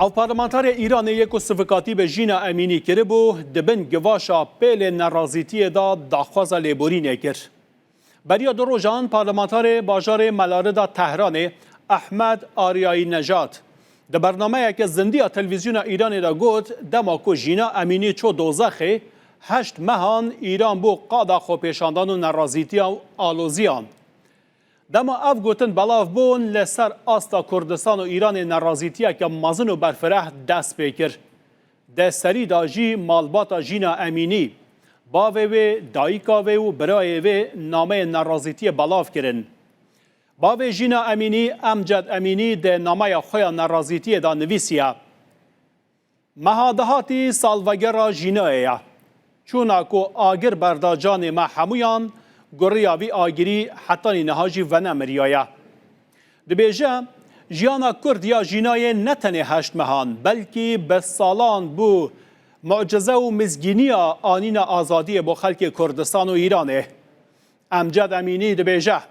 او پارلمانتار ایران یک صفقاتی به ژینا امینی کرده بو دبن گواشا پیل نرازیتی دا داخواز لیبورینه کرد. بریا دو روزان پارلمانتار باجار ملاردا تهران احمد آریایی نژاد در برنامه که زندی تلویزیون ایران دا گفت دماکو ژینا امینی چو دوزخه 8 مهان ایران بو قادا خو پیشاندان و نرازیتی و آلوزیان. دما اف گوتن بلاف بون لسر آستا کردستان و ایران نرازیتیه که مازن و برفره دست بکر. ده سری دا جی مالباتا ژینا امینی باوی و دایکاوی و برای و نامه نرازیتی بلاف کرن. باوی ژینا امینی امجد امینی ده نامه خویا نرازیتی دا نویسیه. مهادهاتی سالوگر ژینایه. چوناکو آگر برداجان ما همویان گریا وی آگری حتی نهاجی و نمریایه. دبیجه جیانا کرد یا ژینای نتنه 8 مهان بلکه به سالان بو معجزه و مزگینی آنین آزادی با خلک کردستان و ایرانه. امجد امینی دبیجه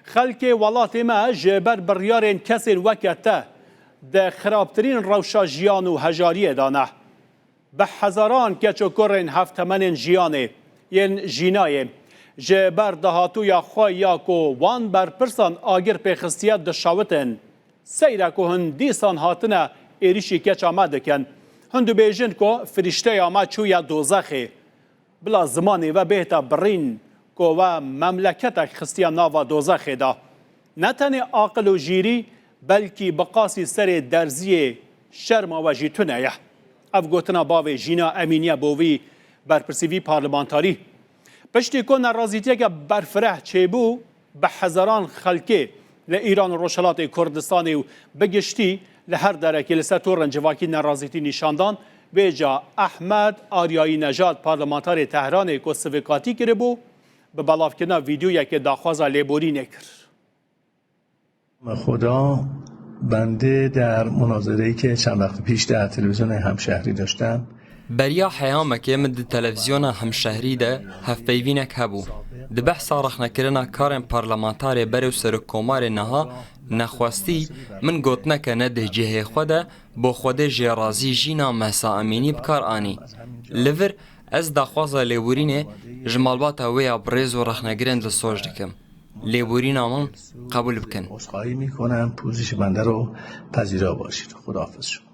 خلک ولات ما جبر بریارین کسین وکته ده خرابترین روشا جیان و هجاری دانه. به هزاران کچو کرن هفتمن جیانه ین ژینای جبر دهاتو یا خواه یا کو وان بر پرسان آگر پیخستیت دشاوتن سیره که هندیسان هاتنه ایریشی کچ آمده کن هندو بیجن که فرشته آمد چویا دوزخه بلا زمانی و بهتا برین که و مملکت خستیا ناوا دوزخه دا نتنه عاقل و جیری بلکی بقاسی سر درزی شرم و جیتونه یه اف گوتنا باوی ژینا امینیه بووی برپرسیوی پارلمانتاری پشتی که نرازیتیه که برفره چه بو به هزاران خلکه لإیران و روشلات کردستانی و بگشتی لهر درکی لسه تو رنجواکی نرازیتی نشاندان ویجا احمد آریایی نژاد پارلمانتار تهران که صفقاتی کرده بو به بلافکنا ویدیویی که داخوازا لیبوری نکر. خدا بنده در مناظره‌ای که چند وقت پیش در تلویزیون همشهری داشتم بریا حیامکه مد تلویزیون همشهری ده هفپیوینک هبو ده بحثا رخنکرنا کارن پارلمانتار برو سر کومار نها نخواستی من گوتنه که نده جهه خوده با خود جرازی ژینا مهسا امینی بکار آنی لور از داخوازا لیبورینه جمالباتا ویا بریز و رخنگرند لسوج دکم لیبورین آمون قبول بکن عذرخواهی میکنم پوزش بنده رو پذیرا باشید. خداحافظ شما.